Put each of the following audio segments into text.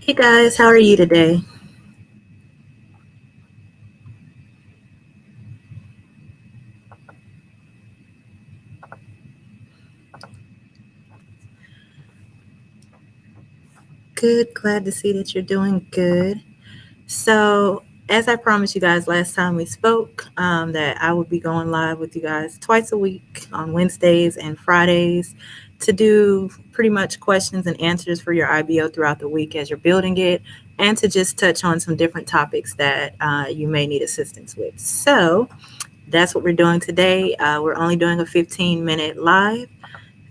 Hey guys, how are you today? Good, glad to see that you're doing good. So, as I promised you guys last time we spoke, that I would be going live with you guys twice a week on Wednesdays and Fridays to do pretty much questions and answers for your IBO throughout the week as you're building it, and to just touch on some different topics that you may need assistance with. So, that's what we're doing today. We're only doing a 15-minute live.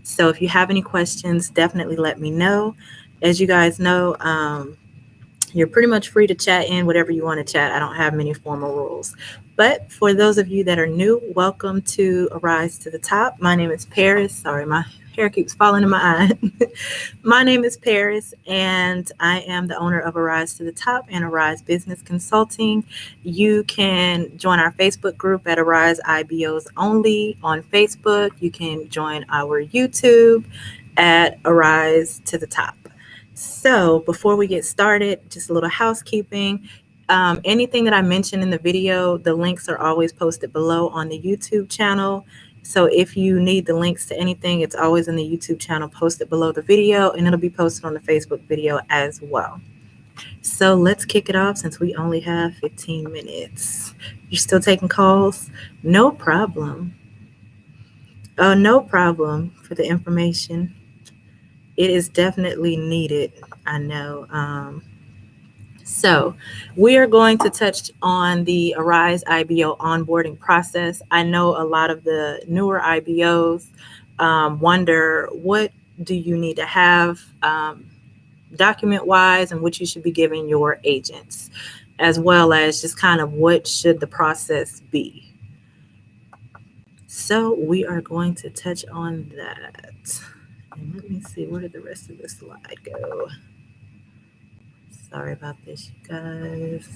So if you have any questions, definitely let me know. As you guys know, you're pretty much free to chat in whatever you want to chat. I don't have many formal rules. But for those of you that are new, welcome to Arise to the Top. My name is Paris. Sorry, my hair keeps falling in my eye. My name is Paris, and I am the owner of Arise to the Top and Arise Business Consulting. You can join our Facebook group at Arise IBOs Only on Facebook. You can join our YouTube at Arise to the Top. So before we get started, just a little housekeeping. Anything that I mentioned in the video, the links are always posted below on the YouTube channel. So if you need the links to anything, it's always in the YouTube channel posted below the video, and it'll be posted on the Facebook video as well. So let's kick it off since we only have 15 minutes. You're still taking calls? No problem. Oh, no problem for the information. It is definitely needed, I know. So we are going to touch on the Arise IBO onboarding process. I know a lot of the newer IBOs wonder, what do you need to have document-wise and what you should be giving your agents, as well as just kind of what should the process be. So we are going to touch on that. And let me see, where did the rest of the slide go? Sorry about this, you guys.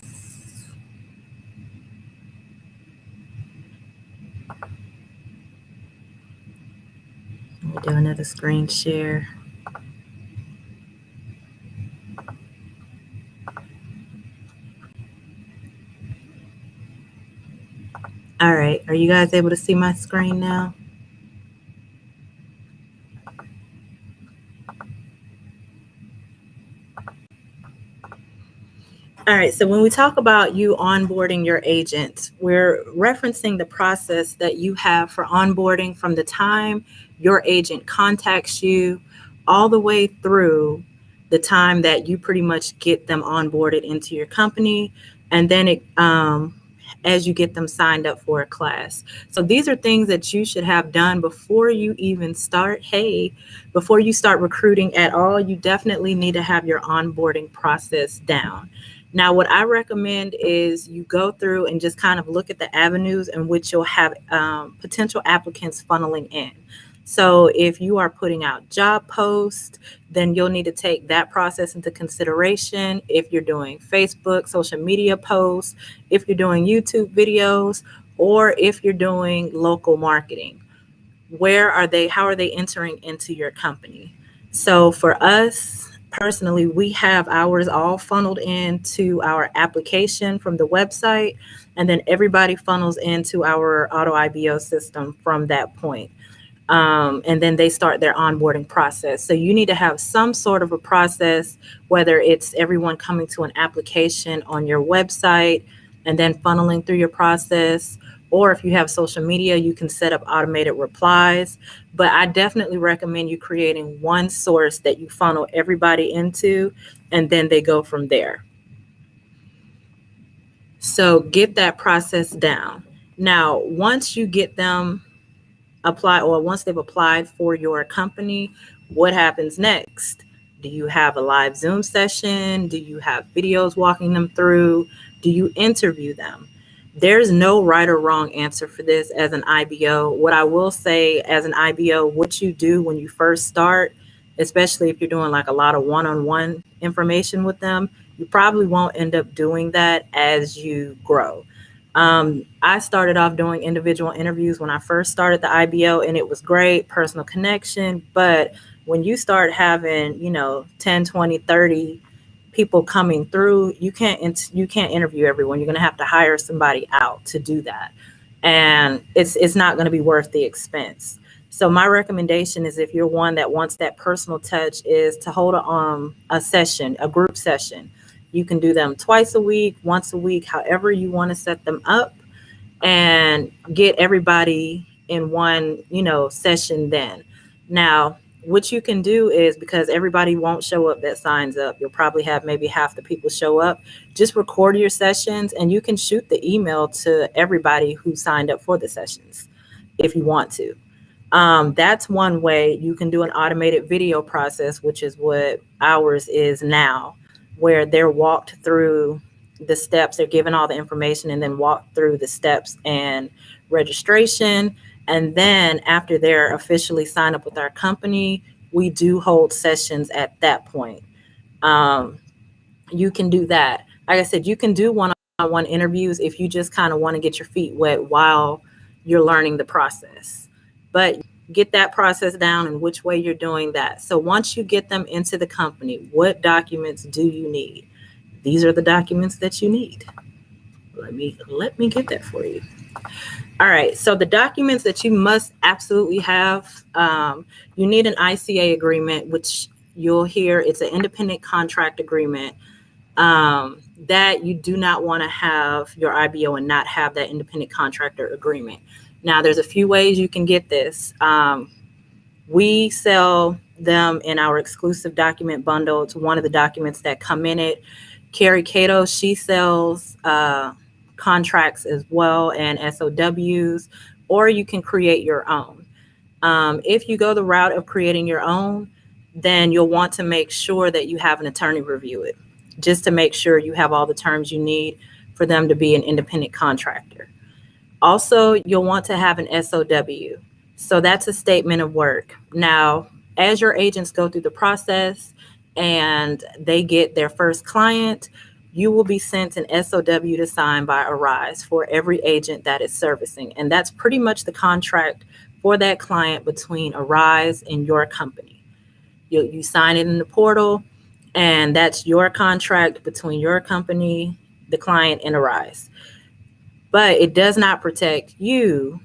Let me do another screen share. All right, are you guys able to see my screen now? All right, so when we talk about you onboarding your agent, we're referencing the process that you have for onboarding from the time your agent contacts you all the way through the time that you pretty much get them onboarded into your company, and then as you get them signed up for a class. So these are things that you should have done before you even start. Before you start recruiting at all, you definitely need to have your onboarding process down. Now, what I recommend is you go through and just kind of look at the avenues in which you'll have potential applicants funneling in. So if you are putting out job posts, then you'll need to take that process into consideration. If you're doing Facebook, social media posts, if you're doing YouTube videos, or if you're doing local marketing, how are they entering into your company? So for us, personally, we have ours all funneled into our application from the website, and then everybody funnels into our auto IBO system from that point. And then they start their onboarding process. So you need to have some sort of a process, whether it's everyone coming to an application on your website and then funneling through your process, or if you have social media, you can set up automated replies. But I definitely recommend you creating one source that you funnel everybody into, and then they go from there. So get that process down. Now, once you get them once they've applied for your company, what happens next? Do you have a live Zoom session? Do you have videos walking them through? Do you interview them? There's no right or wrong answer for this as an IBO. What I will say as an IBO, what you do when you first start, especially if you're doing like a lot of one-on-one information with them, you probably won't end up doing that as you grow. I started off doing individual interviews when I first started the IBO, and it was great, personal connection. But when you start having, 10, 20, 30 people coming through, you can't interview everyone. You're going to have to hire somebody out to do that, and it's not going to be worth the expense. So my recommendation is, if you're one that wants that personal touch, is to hold a session, a group session. You can do them twice a week, once a week, however you want to set them up, and get everybody in one, session then. Now, what you can do is, because everybody won't show up that signs up, you'll probably have maybe half the people show up, just record your sessions, and you can shoot the email to everybody who signed up for the sessions if you want to. That's one way. You can do an automated video process, which is what ours is now, where they're walked through the steps. They're given all the information and then walk through the steps and registration. And then after they're officially signed up with our company, we do hold sessions at that point. You can do that. Like I said, you can do one-on-one interviews if you just kind of want to get your feet wet while you're learning the process. But get that process down and which way you're doing that. So once you get them into the company, what documents do you need? These are the documents that you need. Let me get that for you. All right. So the documents that you must absolutely have, you need an ICA agreement, which you'll hear it's an independent contract agreement. That you do not want to have your IBO and not have that independent contractor agreement. Now, there's a few ways you can get this. We sell them in our exclusive document bundle. It's one of the documents that come in it. Carrie Cato, she sells contracts as well and SOWs, or you can create your own. If you go the route of creating your own, then you'll want to make sure that you have an attorney review it, just to make sure you have all the terms you need for them to be an independent contractor. Also, you'll want to have an SOW. So that's a statement of work. Now, as your agents go through the process and they get their first client, you will be sent an SOW to sign by Arise for every agent that is servicing. And that's pretty much the contract for that client between Arise and your company. You sign it in the portal, and that's your contract between your company, the client, and Arise. But it does not protect you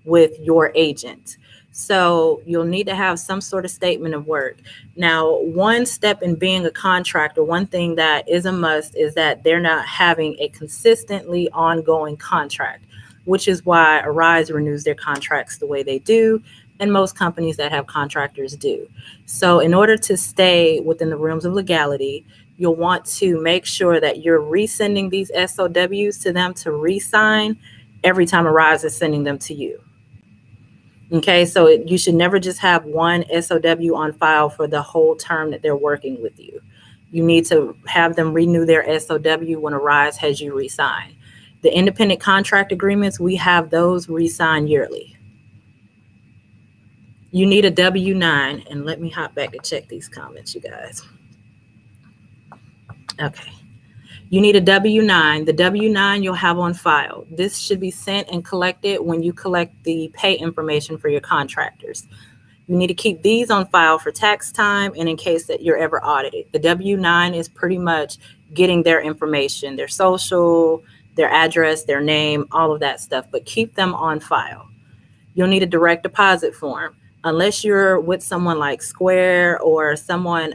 with your agent. So you'll need to have some sort of statement of work. Now, one step in being a contractor, one thing that is a must is that they're not having a consistently ongoing contract, which is why Arise renews their contracts the way they do, and most companies that have contractors do. So in order to stay within the realms of legality, you'll want to make sure that you're resending these SOWs to them to re-sign every time Arise is sending them to you. Okay, so you should never just have one SOW on file for the whole term that they're working with you. You need to have them renew their SOW when Arise has you re-sign. The independent contract agreements, we have those re-signed yearly. You need a W-9, and let me hop back and check these comments, you guys. Okay. You need a W-9. The W-9 you'll have on file. This should be sent and collected when you collect the pay information for your contractors. You need to keep these on file for tax time and in case that you're ever audited. The W-9 is pretty much getting their information, their social, their address, their name, all of that stuff, but keep them on file. You'll need a direct deposit form. Unless you're with someone like Square or someone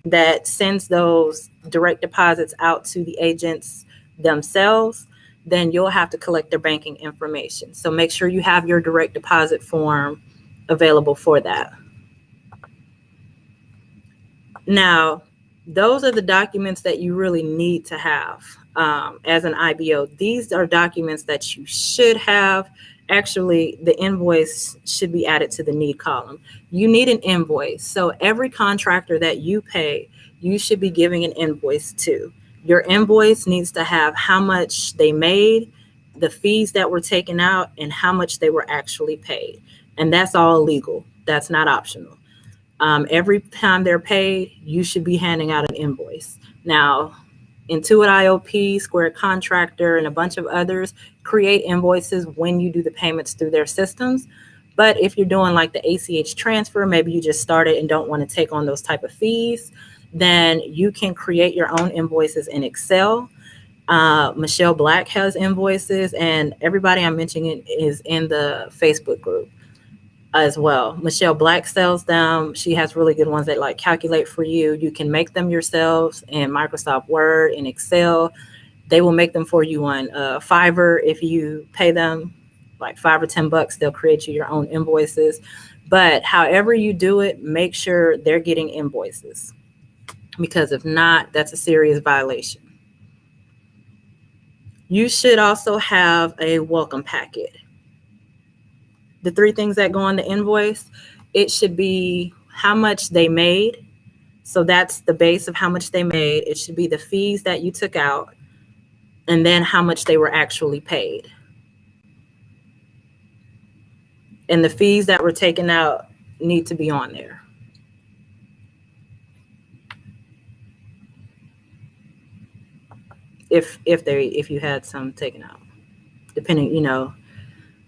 that sends those direct deposits out to the agents themselves, then you'll have to collect their banking information. So make sure you have your direct deposit form available for that. Now, those are the documents that you really need to have as an IBO. These are documents that you should have. Actually, the invoice should be added to the need column. You need an invoice. So every contractor that you pay, you should be giving an invoice to. Your invoice needs to have how much they made, the fees that were taken out, and how much they were actually paid. And that's all legal. That's not optional. Every time they're paid, you should be handing out an invoice. Now, Intuit IOP, Square Contractor, and a bunch of others create invoices when you do the payments through their systems. But if you're doing like the ACH transfer, maybe you just started and don't want to take on those type of fees, then you can create your own invoices in Excel. Michelle Black has invoices, and everybody I'm mentioning is in the Facebook group as well. Michelle Black sells them. She has really good ones that like calculate for you. You can make them yourselves in Microsoft Word and Excel. They will make them for you on Fiverr. If you pay them like $5 or $10, they'll create you your own invoices. But however you do it, make sure they're getting invoices, because if not, that's a serious violation. You should also have a welcome packet. The 3 things that go on the invoice, it should be how much they made. So that's the base of how much they made. It should be the fees that you took out, and then how much they were actually paid. And the fees that were taken out need to be on there. If you had some taken out, depending,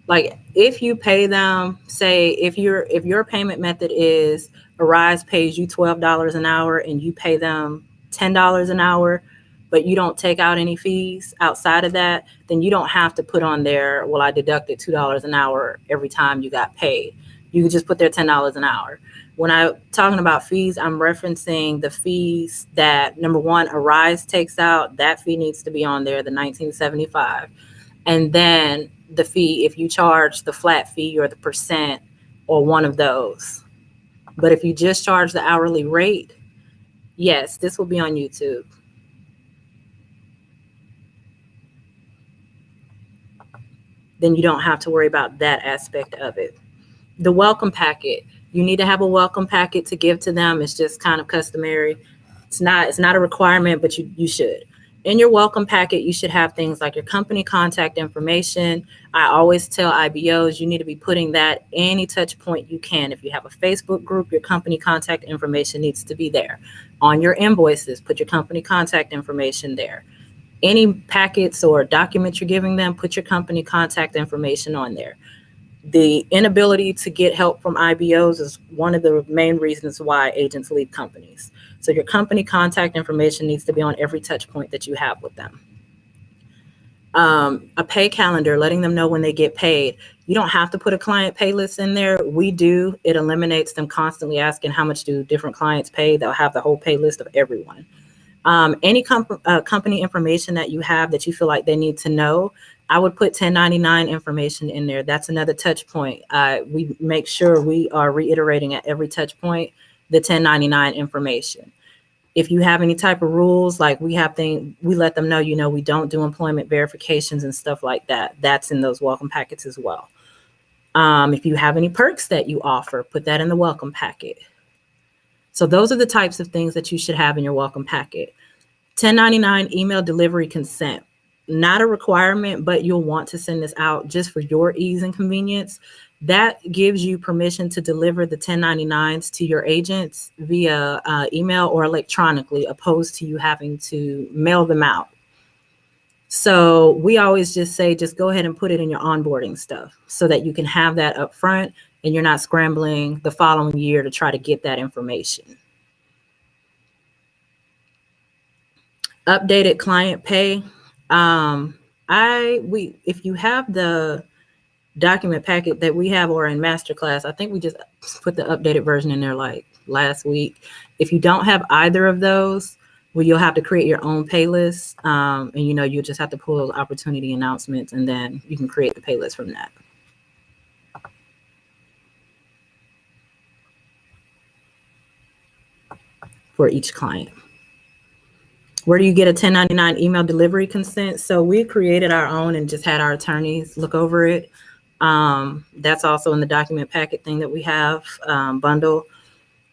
like if you pay them, say if your payment method is Arise pays you $12 an hour and you pay them $10 an hour, but you don't take out any fees outside of that, then you don't have to put on there, well, I deducted $2 an hour every time you got paid. You could just put there $10 an hour. When I'm talking about fees, I'm referencing the fees that, number one, Arise takes out. That fee needs to be on there, the $19.75. And then the fee, if you charge the flat fee or the percent or one of those. But if you just charge the hourly rate, yes, this will be on YouTube. Then you don't have to worry about that aspect of it. The welcome packet, you need to have a welcome packet to give to them. It's just kind of customary. It's not a requirement, but you should. In your welcome packet, you should have things like your company contact information. I always tell IBOs, you need to be putting that any touch point you can. If you have a Facebook group, your company contact information needs to be there. On your invoices, put your company contact information there. Any packets or documents you're giving them, put your company contact information on there. The inability to get help from IBOs is one of the main reasons why agents leave companies. So your company contact information needs to be on every touch point that you have with them. A pay calendar, letting them know when they get paid. You don't have to put a client pay list in there. We do. It eliminates them constantly asking how much do different clients pay. They'll have the whole pay list of everyone. Any company information that you have that you feel like they need to know, I would put 1099 information in there. That's another touch point. We make sure we are reiterating at every touch point the 1099 information. If you have any type of rules, like we let them know, we don't do employment verifications and stuff like that. That's in those welcome packets as well. If you have any perks that you offer, put that in the welcome packet. So those are the types of things that you should have in your welcome packet. 1099 email delivery consent. Not a requirement, but you'll want to send this out just for your ease and convenience. That gives you permission to deliver the 1099s to your agents via email or electronically, opposed to you having to mail them out. So we always just say, just go ahead and put it in your onboarding stuff so that you can have that up front and you're not scrambling the following year to try to get that information. Updated client pay. If you have the document packet that we have or in Masterclass, I think we just put the updated version in there like last week. If you don't have either of those, well, you'll have to create your own pay list. And you'll just have to pull those opportunity announcements and then you can create the pay list from that. For each client. Where do you get a 1099 email delivery consent? So we created our own and just had our attorneys look over it. That's also in the document packet thing that we have bundle.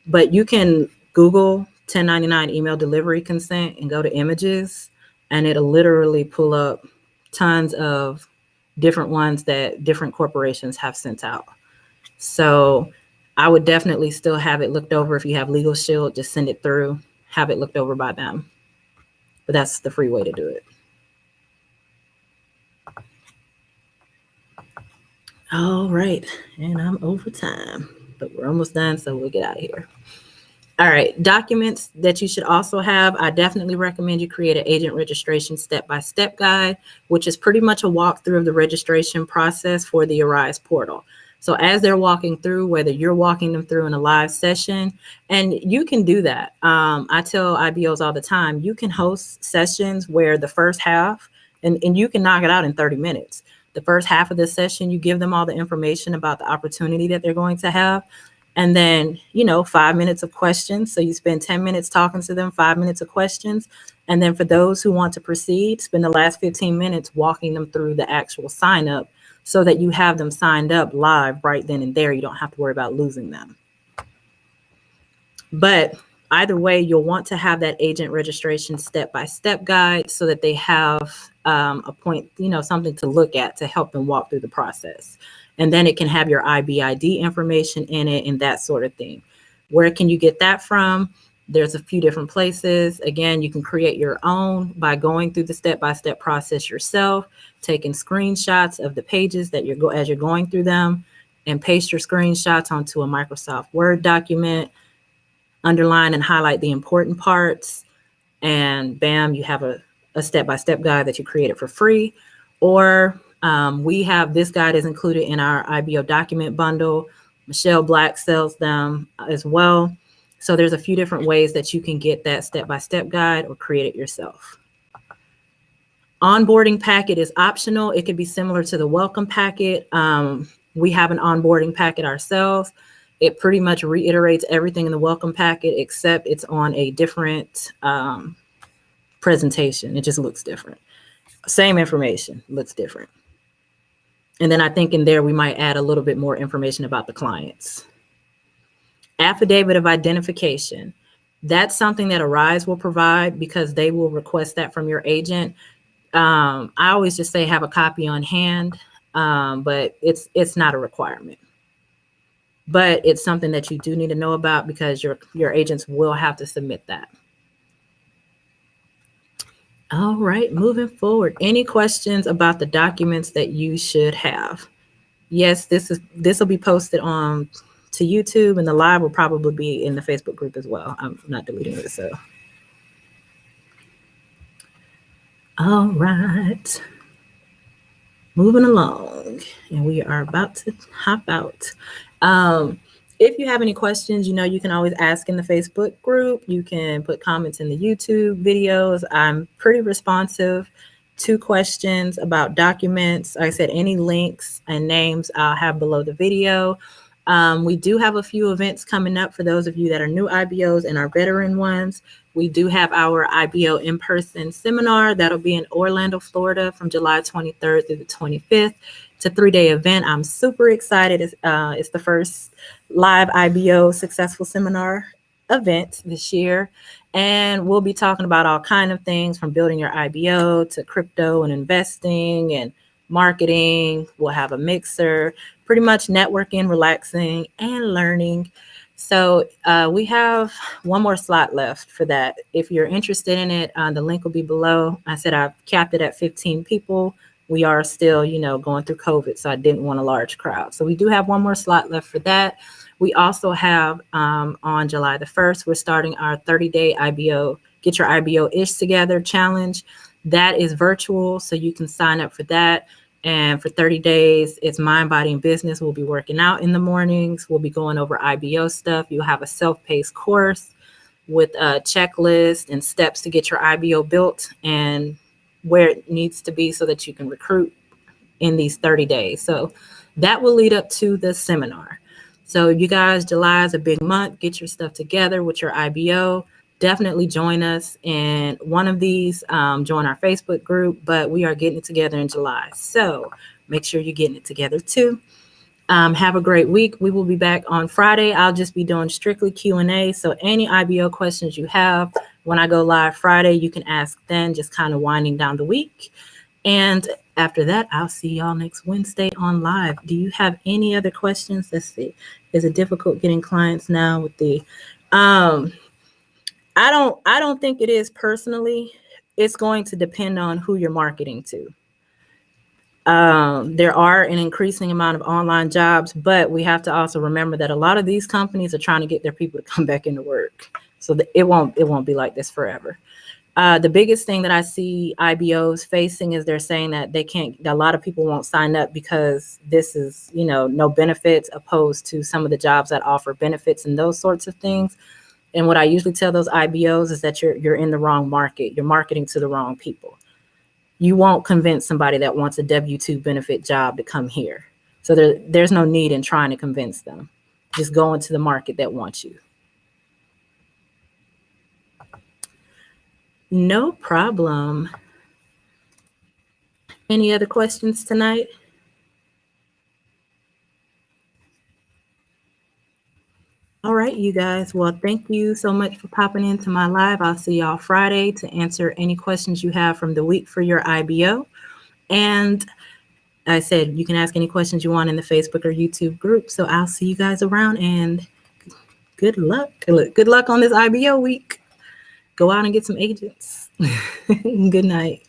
But you can Google 1099 email delivery consent and go to images, and it'll literally pull up tons of different ones that different corporations have sent out. So I would definitely still have it looked over. If you have Legal Shield, just send it through, have it looked over by them. But that's the free way to do it. All right. And I'm over time, but we're almost done, so we'll get out of here. All right, documents that you should also have. I definitely recommend you create an agent registration step-by-step guide, which is pretty much a walkthrough of the registration process for the Arise portal. So as they're walking through, whether you're walking them through in a live session, and you can do that. I tell IBOs all the time, you can host sessions where the first half, and you can knock it out in 30 minutes. The first half of the session, you give them all the information about the opportunity that they're going to have. And then, 5 minutes of questions. So you spend 10 minutes talking to them, 5 minutes of questions. And then for those who want to proceed, spend the last 15 minutes walking them through the actual sign up so that you have them signed up live right then and there. You don't have to worry about losing them. But either way, you'll want to have that agent registration step-by-step guide so that they have a point, something to look at to help them walk through the process. And then it can have your IBID information in it and that sort of thing. Where can you get that from? There's a few different places. Again, you can create your own by going through the step-by-step process yourself, taking screenshots of the pages that as you're going through them, and paste your screenshots onto a Microsoft Word document, underline and highlight the important parts, and bam, you have a step-by-step guide that you created for free. Or we have this guide is included in our IBO document bundle. Michelle Black sells them as well. So there's a few different ways that you can get that step-by-step guide or create it yourself. Onboarding packet is optional. It could be similar to the welcome packet. We have an onboarding packet ourselves. It pretty much reiterates everything in the welcome packet, except it's on a different presentation. It just looks different. Same information, looks different. And then I think in there, we might add a little bit more information about the clients. Affidavit of identification. That's something that Arise will provide because they will request that from your agent. I always just say have a copy on hand, but it's not a requirement. But it's something that you do need to know about because your agents will have to submit that. All right, moving forward. Any questions about the documents that you should have? Yes, this will be posted on to YouTube, and the live will probably be in the Facebook group as well. I'm not deleting it, so. All right. Moving along, and we are about to hop out. If you have any questions, you can always ask in the Facebook group. You can put comments in the YouTube videos. I'm pretty responsive to questions about documents. Like I said, any links and names I'll have below the video. We do have a few events coming up for those of you that are new IBOs and our veteran ones. We do have our IBO in-person seminar. That'll be in Orlando, Florida from July 23rd through the 25th. It's a 3-day event. I'm super excited. It's the first live IBO successful seminar event this year. And we'll be talking about all kinds of things from building your IBO to crypto and investing and marketing. We'll have a mixer, pretty much networking, relaxing, and learning. So we have one more slot left for that. If you're interested in it, the link will be below. I said I've capped it at 15 people. We are still, going through COVID, so I didn't want a large crowd. So we do have one more slot left for that. We also have on July the 1st, we're starting our 30-day IBO, Get Your IBO-ish Together challenge. That is virtual, so you can sign up for that. And for 30 days, it's mind, body, and business. We'll be working out in the mornings. We'll be going over IBO stuff. You'll have a self-paced course with a checklist and steps to get your IBO built and where it needs to be so that you can recruit in these 30 days. So that will lead up to the seminar. So you guys, July is a big month. Get your stuff together with your IBO. Definitely join us in one of these, join our Facebook group, but we are getting it together in July. So make sure you're getting it together too. Have a great week. We will be back on Friday. I'll just be doing strictly Q&A. So any IBO questions you have when I go live Friday, you can ask then, just kind of winding down the week. And after that, I'll see y'all next Wednesday on live. Do you have any other questions? Let's see. Is it difficult getting clients now with the, I don't think it is personally. It's going to depend on who you're marketing to. There are an increasing amount of online jobs, but we have to also remember that a lot of these companies are trying to get their people to come back into work. So it won't be like this forever. The biggest thing that I see IBOs facing is they're saying that a lot of people won't sign up because this is, no benefits, opposed to some of the jobs that offer benefits and those sorts of things. And what I usually tell those IBOs is that you're in the wrong market. You're marketing to the wrong people. You won't convince somebody that wants a W-2 benefit job to come here. So there's no need in trying to convince them. Just go into the market that wants you. No problem. Any other questions tonight? All right, you guys. Well, thank you so much for popping into my live. I'll see y'all Friday to answer any questions you have from the week for your IBO. And I said you can ask any questions you want in the Facebook or YouTube group. So I'll see you guys around, and good luck. Good luck on this IBO week. Go out and get some agents. Good night.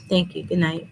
Thank you. Good night.